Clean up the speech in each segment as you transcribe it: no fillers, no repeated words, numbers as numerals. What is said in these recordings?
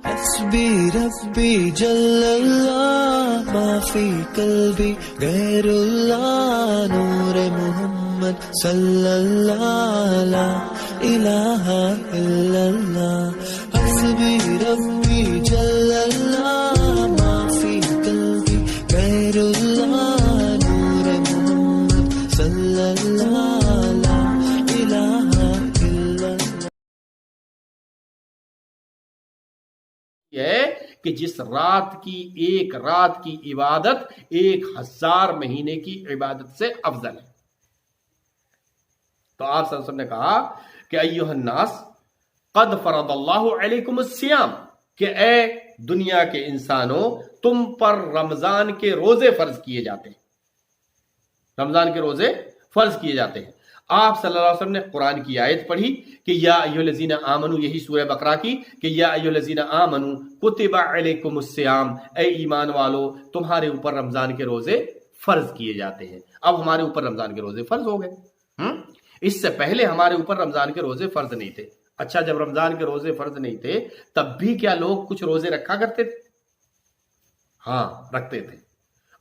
حسبي ربي جل الله ما في قلبي غير الله نور محمد صلى الله لا إله إلا الله حسبي ربي جل الله ما في قلبي غير الله نور محمد صلى الله لا إله إلا الله ہے کہ جس رات کی ایک رات کی عبادت 1000 مہینے کی عبادت سے افضل ہے. تو آپ صلی اللہ علیہ وسلم نے کہا کہ ایھا الناس قد فرض اللہ علیکم الصیام، کہ اے دنیا کے انسانوں تم پر رمضان کے روزے فرض کیے جاتے ہیں. رمضان کے روزے فرض کیے جاتے ہیں. آپ صلی اللہ علیہ وسلم نے قرآن کی آیت پڑھی کہ یا ایھا الذین آمنوا، یہی سورہ بقرہ کی کہ یا ایھا الذین آمنوا کتب علیکم الصیام، اے ایمان والو تمہارے اوپر رمضان کے روزے فرض کیے جاتے ہیں. اب ہمارے اوپر رمضان کے روزے فرض ہو گئے. اس سے پہلے ہمارے اوپر رمضان کے روزے فرض نہیں تھے. اچھا، جب رمضان کے روزے فرض نہیں تھے تب بھی کیا لوگ کچھ روزے رکھا کرتے تھے؟ ہاں، رکھتے تھے.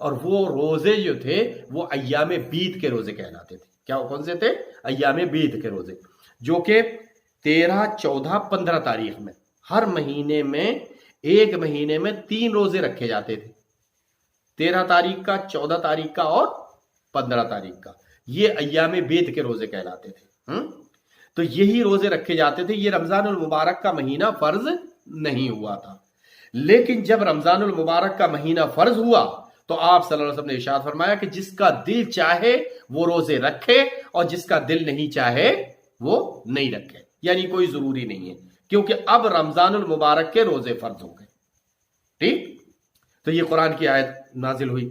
اور وہ روزے جو تھے وہ ایام بیت کے روزے کہلاتے تھے. کیا کون سے تھے؟ ایام بیت کے روزے، جو کہ 13، 14، 15 تاریخ میں ہر مہینے میں ایک مہینے میں 3 روزے رکھے جاتے تھے. 13 تاریخ کا، 14 تاریخ کا اور 15 تاریخ کا. یہ ایام بیت کے روزے کہلاتے تھے. تو یہی روزے رکھے جاتے تھے. یہ رمضان المبارک کا مہینہ فرض نہیں ہوا تھا. لیکن جب رمضان المبارک کا مہینہ فرض ہوا تو آپ صلی اللہ علیہ وسلم نے ارشاد فرمایا کہ جس کا دل چاہے وہ روزے رکھے اور جس کا دل نہیں چاہے وہ نہیں رکھے. یعنی کوئی ضروری نہیں ہے، کیونکہ اب رمضان المبارک کے روزے فرض ہو گئے. ٹھیک؟ تو یہ قرآن کی آیت نازل ہوئی.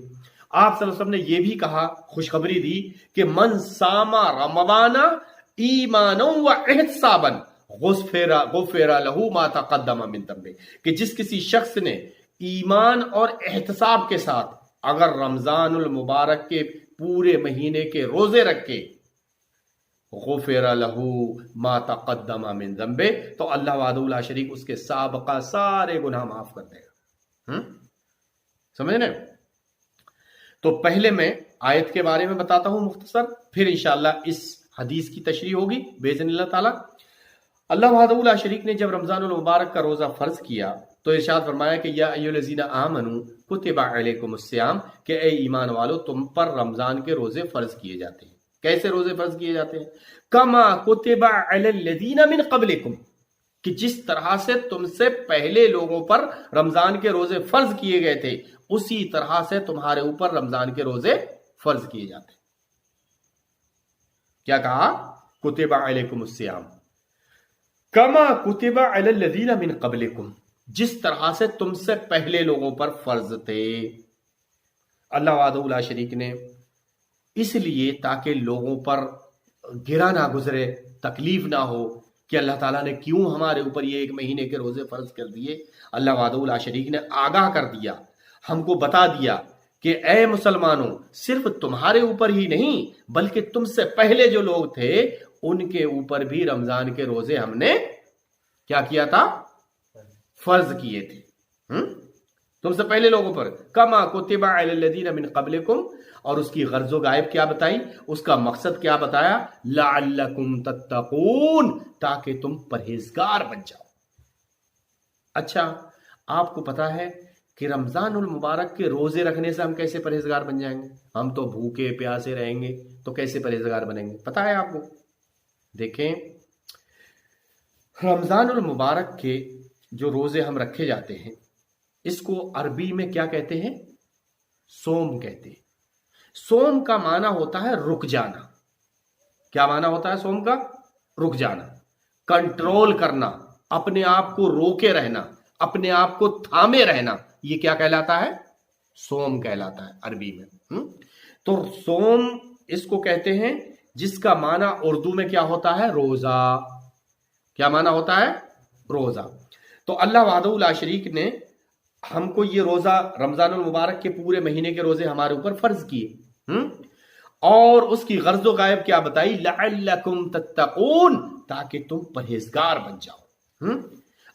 آپ صلی اللہ علیہ وسلم نے یہ بھی کہا، خوشخبری دی کہ من صام رمضان ایمانا و احتسابا غفر له ما تقدم من ذنبه، کہ جس کسی شخص نے ایمان اور احتساب کے ساتھ اگر رمضان المبارک کے پورے مہینے کے روزے رکھے، غفر له ما تقدم من ذنبه، تو اللہ وحدہ لا شریک اس کے سابقہ سارے گناہ معاف کر دے گا. سمجھ رہے؟ تو پہلے میں آیت کے بارے میں بتاتا ہوں مختصر، پھر انشاءاللہ اس حدیث کی تشریح ہوگی باذن اللہ تعالی. اللہ وحدہ لا شریک نے جب رمضان المبارک کا روزہ فرض کیا تو ارشاد فرمایا کہ یا ایھا الذین آمنوا کتب علیکم الصیام، کہ اے ایمان والو تم پر رمضان کے روزے فرض کیے جاتے ہیں. کیسے روزے فرض کیے جاتے ہیں؟ کما کتب علی الذین من قبلکم، کہ جس طرح سے تم سے پہلے لوگوں پر رمضان کے روزے فرض کیے گئے تھے اسی طرح سے تمہارے اوپر رمضان کے روزے فرض کیے جاتے ہیں. کیا کہا؟ کتب علیکم الصیام کما کتب علی الذین من قبلکم، جس طرح سے تم سے پہلے لوگوں پر فرض تھے. اللہ وحدہ لا شریک نے اس لیے تاکہ لوگوں پر گرا نہ گزرے، تکلیف نہ ہو کہ اللہ تعالیٰ نے کیوں ہمارے اوپر یہ ایک مہینے کے روزے فرض کر دیے. اللہ وحدہ لا شریک نے آگاہ کر دیا، ہم کو بتا دیا کہ اے مسلمانوں صرف تمہارے اوپر ہی نہیں بلکہ تم سے پہلے جو لوگ تھے ان کے اوپر بھی رمضان کے روزے ہم نے کیا کیا تھا؟ فرض کیے تھے. تم سے پہلے لوگوں پر کما کتب علی الذین من قبلکم، اور اس کی غرض و غائب کیا بتائی، اس کا مقصد کیا بتایا؟ لعلکم تتقون، تاکہ تم پرہیزگار بن جاؤ. اچھا، آپ کو پتا ہے کہ رمضان المبارک کے روزے رکھنے سے ہم کیسے پرہیزگار بن جائیں گے؟ ہم تو بھوکے پیاسے رہیں گے تو کیسے پرہیزگار بنیں گے؟ پتا ہے آپ کو؟ دیکھیں، رمضان المبارک کے جو روزے ہم رکھے جاتے ہیں اس کو عربی میں کیا کہتے ہیں؟ صوم کہتے ہیں. صوم کا معنی ہوتا ہے رک جانا. کیا معنی ہوتا ہے صوم کا؟ رک جانا، کنٹرول کرنا، اپنے آپ کو روکے رہنا، اپنے آپ کو تھامے رہنا. یہ کیا کہلاتا ہے؟ صوم کہلاتا ہے عربی میں. تو صوم اس کو کہتے ہیں جس کا معنی اردو میں کیا ہوتا ہے؟ روزہ. کیا معنی ہوتا ہے؟ روزہ. تو اللہ وحدہ لا شریک نے ہم کو یہ روزہ رمضان المبارک کے پورے مہینے کے روزے ہمارے اوپر فرض کیے، اور اس کی غرض و غائب کیا بتائی؟ لعلکم تتقون، تاکہ تم پرہیزگار بن جاؤ.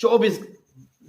24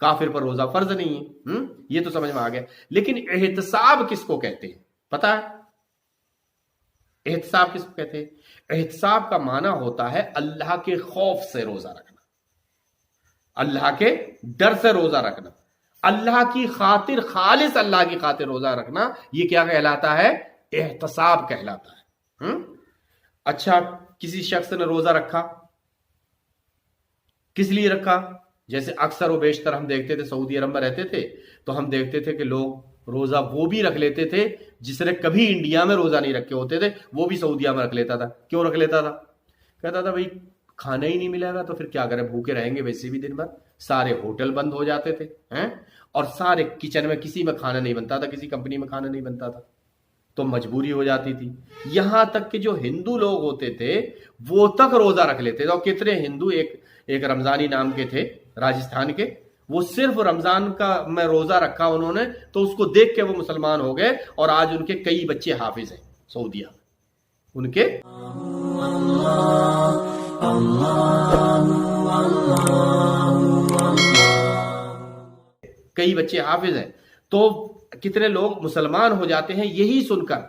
کافر پر روزہ فرض نہیں ہے. یہ تو سمجھ میں آ گیا. لیکن احتساب کس کو کہتے ہیں پتا ہے؟ احتساب کس کو کہتے ہیں؟ احتساب کا معنی ہوتا ہے اللہ کے خوف سے روزہ رکھنا، اللہ کے ڈر سے روزہ رکھنا، اللہ کی خاطر، خالص اللہ کی خاطر روزہ رکھنا. یہ کیا کہلاتا ہے؟ احتساب کہلاتا ہے. اچھا، کسی شخص نے روزہ رکھا، کس لیے رکھا؟ جیسے اکثر و بیشتر ہم دیکھتے تھے، سعودی عرب میں رہتے تھے تو ہم دیکھتے تھے کہ لوگ روزہ وہ بھی رکھ لیتے تھے جس نے کبھی انڈیا میں روزہ نہیں رکھے ہوتے تھے، وہ بھی سعودیہ میں رکھ لیتا تھا. کیوں رکھ لیتا تھا؟ کہتا تھا بھائی کھانا ہی نہیں ملے گا تو پھر کیا کریں، بھوکے رہیں گے ویسے بھی دن بھر. سارے ہوٹل بند ہو جاتے تھے اور سارے کچن میں کسی میں کھانا نہیں بنتا تھا، کسی کمپنی میں کھانا نہیں بنتا تھا، تو مجبوری ہو جاتی تھی. یہاں تک کہ جو ہندو لوگ ہوتے تھے وہ تک روزہ رکھ لیتے تھے. اور کتنے ہندو ایک رمضانی نام کے تھے راجستھان کے، وہ صرف رمضان کا میں روزہ رکھا انہوں نے تو اس کو دیکھ کے وہ مسلمان ہو گئے اور آج ان کے کئی بچے حافظ ہیں سعودیہ. ان کے کئی بچے حافظ ہیں. تو کتنے لوگ مسلمان ہو جاتے ہیں یہی سن کر،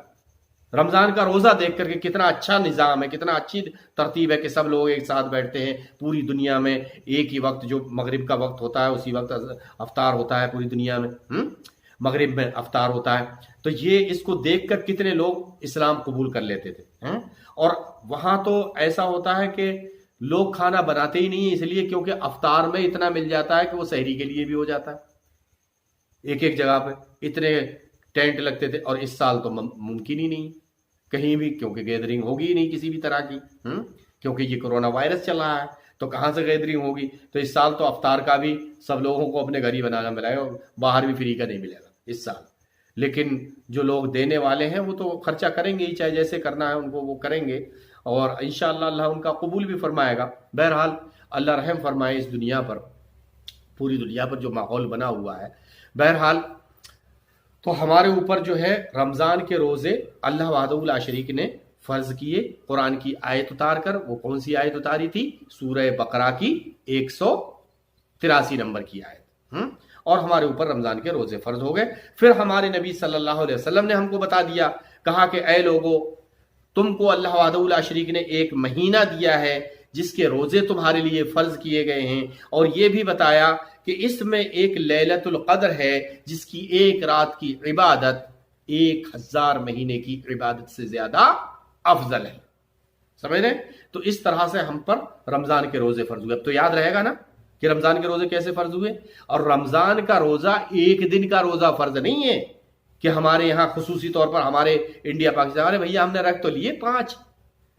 رمضان کا روزہ دیکھ کر کہ کتنا اچھا نظام ہے، کتنا اچھی ترتیب ہے کہ سب لوگ ایک ساتھ بیٹھتے ہیں پوری دنیا میں ایک ہی وقت، جو مغرب کا وقت ہوتا ہے اسی وقت افطار ہوتا ہے پوری دنیا میں، مغرب میں افطار ہوتا ہے. تو یہ اس کو دیکھ کر کتنے لوگ اسلام قبول کر لیتے تھے. اور وہاں تو ایسا ہوتا ہے کہ لوگ کھانا بناتے ہی نہیں ہیں، اس لیے کیونکہ افطار میں اتنا مل جاتا ہے کہ وہ سحری کے لیے بھی ہو جاتا ہے. ایک جگہ پہ اتنے ٹینٹ لگتے تھے، اور اس سال تو ممکن ہی نہیں کہیں بھی، کیونکہ گیدرنگ ہوگی ہی نہیں کسی بھی طرح کی، کیونکہ یہ کورونا وائرس چل رہا ہے تو کہاں سے گیدرنگ ہوگی. تو اس سال تو افطار کا بھی سب لوگوں کو اپنے گھر ہی بنانا ملے گا، باہر بھی فری کا نہیں ملے گا اس سال. لیکن جو لوگ دینے والے ہیں وہ تو خرچہ کریں گے ہی، چاہے جیسے کرنا ہے ان کو وہ کریں گے، اور انشاءاللہ اللہ ان کا قبول بھی فرمائے گا. بہرحال اللہ رحم فرمائے اس دنیا پر، پوری دنیا پر جو ماحول بنا ہوا ہے. بہرحال تو ہمارے اوپر جو ہے رمضان کے روزے اللہ وحدہ لا شریک نے فرض کیے قرآن کی آیت اتار کر. وہ کون سی آیت اتاری تھی؟ سورہ بقرہ کی 183 نمبر کی آیت. اور ہمارے اوپر رمضان کے روزے فرض ہو گئے. پھر ہمارے نبی صلی اللہ علیہ وسلم نے ہم کو بتا دیا، کہا کہ اے لوگو، تم کو اللہ وحدہ لا شریک نے ایک مہینہ دیا ہے جس کے روزے تمہارے لیے فرض کیے گئے ہیں، اور یہ بھی بتایا کہ اس میں ایک لیلۃ القدر ہے جس کی ایک رات کی عبادت 1000 مہینے کی عبادت سے زیادہ افضل ہے. سمجھ رہے؟ تو اس طرح سے ہم پر رمضان کے روزے فرض ہوئے. اب تو یاد رہے گا نا کہ رمضان کے روزے کیسے فرض ہوئے. اور رمضان کا روزہ ایک دن کا روزہ فرض نہیں ہے کہ ہمارے یہاں خصوصی طور پر ہمارے انڈیا پاکستان، ارے بھیا ہم نے رکھ تو لیے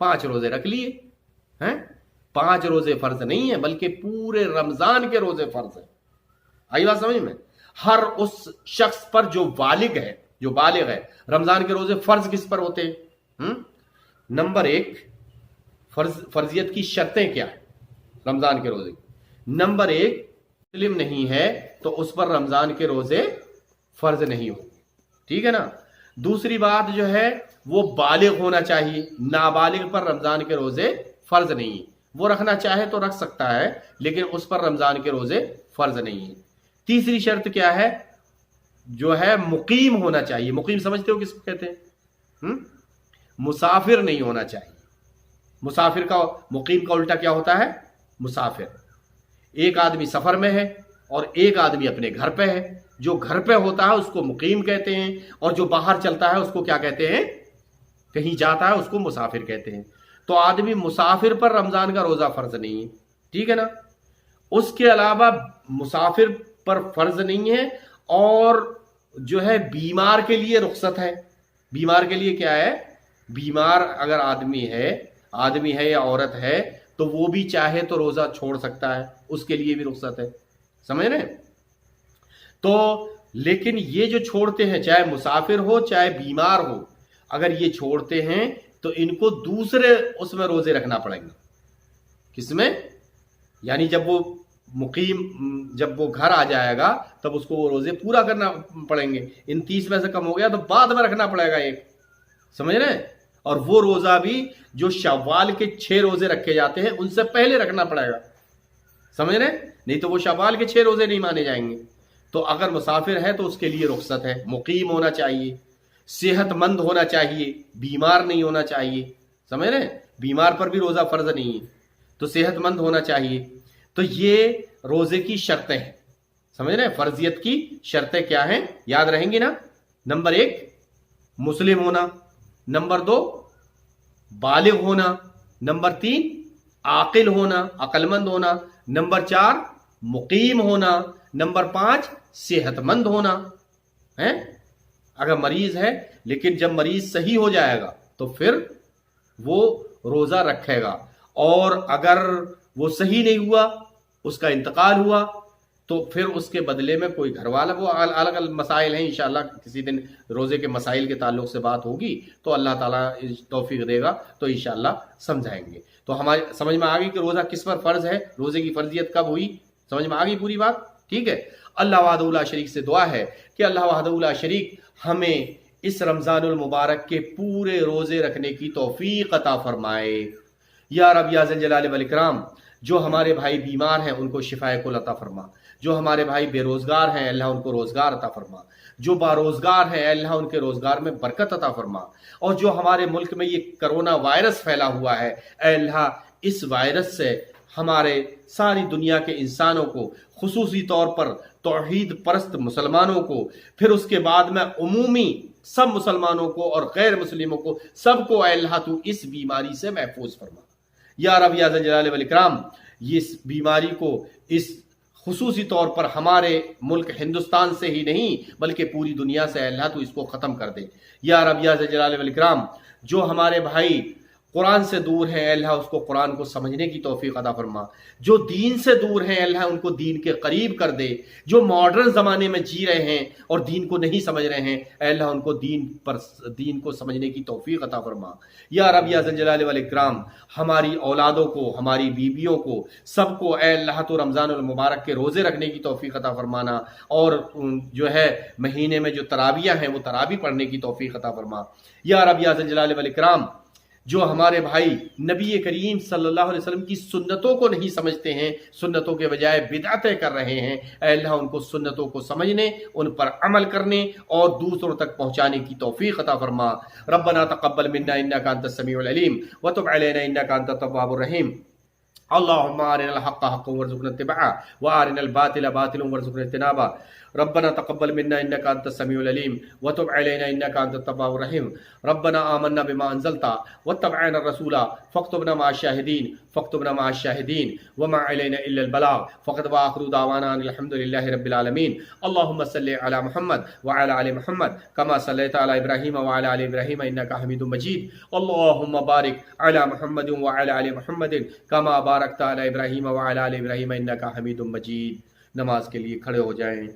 پانچ روزے رکھ لیے ہیں. 5 روزے فرض نہیں ہیں بلکہ پورے رمضان کے روزے فرض ہیں. آئی بات سمجھ میں؟ ہر اس شخص پر جو بالغ ہے، جو بالغ ہے. رمضان کے روزے فرض کس پر ہوتے ہیں؟ نمبر 1 فرضیت کی شرطیں کیا ہیں رمضان کے روزے؟ نمبر 1 مسلم نہیں ہے تو اس پر رمضان کے روزے فرض نہیں ہوں گے. ٹھیک ہے نا؟ دوسری بات جو ہے وہ بالغ ہونا چاہیے. نابالغ پر رمضان کے روزے فرض نہیں ہیں. وہ رکھنا چاہے تو رکھ سکتا ہے لیکن اس پر رمضان کے روزے فرض نہیں ہیں. تیسری شرط کیا ہے؟ جو ہے مقیم ہونا چاہیے. مقیم سمجھتے ہو کس کو کہتے ہیں؟ مسافر نہیں ہونا چاہیے. مسافر کا، مقیم کا الٹا کیا ہوتا ہے؟ مسافر. ایک آدمی سفر میں ہے اور ایک آدمی اپنے گھر پہ ہے. جو گھر پہ ہوتا ہے اس کو مقیم کہتے ہیں، اور جو باہر چلتا ہے اس کو کیا کہتے ہیں؟ کہیں جاتا ہے اس کو مسافر کہتے ہیں. تو آدمی مسافر پر رمضان کا روزہ فرض نہیں ہے. ٹھیک ہے نا؟ اس کے علاوہ مسافر پر فرض نہیں ہے، اور جو ہے بیمار کے لیے رخصت ہے. بیمار کے لیے کیا ہے؟ بیمار اگر آدمی ہے یا عورت ہے تو وہ بھی چاہے تو روزہ چھوڑ سکتا ہے، اس کے لیے بھی رخصت ہے. سمجھ رہے ہیں؟ تو لیکن یہ جو چھوڑتے ہیں، چاہے مسافر ہو چاہے بیمار ہو، اگر یہ چھوڑتے ہیں تو ان کو دوسرے اس میں روزے رکھنا پڑیں گے. کس میں؟ یعنی جب وہ گھر آ جائے گا تب اس کو وہ روزے پورا کرنا پڑیں گے. ان 30 میں سے کم ہو گیا تو بعد میں رکھنا پڑے گا ایک. سمجھ رہے ہیں؟ اور وہ روزہ بھی جو شوال کے 6 روزے رکھے جاتے ہیں ان سے پہلے رکھنا پڑے گا. سمجھ رہے ہیں؟ نہیں تو وہ شوال کے 6 روزے نہیں مانے جائیں گے. تو اگر مسافر ہے تو اس کے لیے رخصت ہے. مقیم ہونا چاہیے، صحت مند ہونا چاہیے، بیمار نہیں ہونا چاہیے. سمجھ رہے ہیں؟ بیمار پر بھی روزہ فرض نہیں ہے، تو صحت مند ہونا چاہیے. تو یہ روزے کی شرطیں ہیں. سمجھ رہے ہیں؟ فرضیت کی شرطیں کیا ہیں، یاد رہیں گی نا؟ نمبر 1 مسلم ہونا، نمبر 2 بالغ ہونا، نمبر 3 عاقل ہونا، عقل مند ہونا، نمبر 4 مقیم ہونا، نمبر 5 صحت مند ہونا ہے. اگر مریض ہے، لیکن جب مریض صحیح ہو جائے گا تو پھر وہ روزہ رکھے گا، اور اگر وہ صحیح نہیں ہوا، اس کا انتقال ہوا، تو پھر اس کے بدلے میں کوئی گھر والا، وہ الگ الگ مسائل ہیں. انشاءاللہ کسی دن روزے کے مسائل کے تعلق سے بات ہوگی تو اللہ تعالیٰ توفیق دے گا تو انشاءاللہ سمجھائیں گے. تو ہماری سمجھ میں آ گئی کہ روزہ کس پر فرض ہے، روزے کی فرضیت کب ہوئی، سمجھ میں آ گئی پوری بات؟ ٹھیک ہے. اللہ وحدہ لا شریک سے دعا ہے کہ اللہ وحدہ لا شریک ہمیں اس رمضان المبارک کے پورے روزے رکھنے کی توفیق عطا فرمائے. یا رب یا ذل جلال والاکرام، جو ہمارے بھائی بیمار ہیں ان کو شفائے کل عطا فرما، جو ہمارے بھائی بے روزگار ہیں اللہ ان کو روزگار عطا فرما، جو باروزگار ہیں اللہ ان کے روزگار میں برکت عطا فرما، اور جو ہمارے ملک میں یہ کرونا وائرس پھیلا ہوا ہے اے اللہ اس وائرس سے ہمارے ساری دنیا کے انسانوں کو، خصوصی طور پر توحید پرست مسلمانوں کو، پھر اس کے بعد میں عمومی سب مسلمانوں کو اور غیر مسلموں کو، سب کو اے اللہ تو اس بیماری سے محفوظ فرما. یا رب یا ذل جلال والاکرام، اس بیماری کو اس خصوصی طور پر ہمارے ملک ہندوستان سے ہی نہیں بلکہ پوری دنیا سے اے اللہ تو اس کو ختم کر دے. یا رب یا ذل جلال والاکرام، جو ہمارے بھائی قرآن سے دور ہیں اے اللہ اس کو قرآن کو سمجھنے کی توفیق عطا فرما، جو دین سے دور ہیں اے اللہ ان کو دین کے قریب کر دے، جو ماڈرن زمانے میں جی رہے ہیں اور دین کو نہیں سمجھ رہے ہیں اے اللہ ان کو دین کو سمجھنے کی توفیق عطا فرما. یا رب یا ذل جلال والاکرام، ہماری اولادوں کو، ہماری بیویوں کو، سب کو اے اللہ تو رمضان المبارک کے روزے رکھنے کی توفیق عطا فرمانا، اور جو ہے مہینے میں جو تراویح ہیں وہ تراویح پڑھنے کی توفیق عطا فرما. یا رب یا ذل جلال والاکرام، جو ہمارے بھائی نبی کریم صلی اللہ علیہ وسلم کی سنتوں کو نہیں سمجھتے ہیں، سنتوں کے بجائے بدعتیں کر رہے ہیں اے اللہ ان کو سنتوں کو سمجھنے، ان پر عمل کرنے اور دوسروں تک پہنچانے کی توفیق عطا فرما. ربنا تقبل منا انک انت السمیع العلیم وتب علینا انک انت التواب الرحیم. اللهم ارنا الحق حقا وارزقنا اتباعه وارنا الباطل باطلا وارزقنا اجتنابه. ربنا تقبل منا انك انت السميع العليم وتب علينا انك انت التواب الرحيم. ربنا آمنا بما انزلت واتبعنا الرسول فاكتبنا مع الشاهدين وما علينا الا البلاغ. فقد واخر دعوانا الحمد لله رب العالمين. اللهم صل على محمد وعلى ال محمد كما صليت على ابراهيم وعلى ال ابراهيم انك حميد مجيد. اللهم بارك على محمد وعلى ال محمد كما باركت على ابراهيم وعلى ال ابراهيم انك حميد مجيد. نماز کے لیے کھڑے ہو جائیں.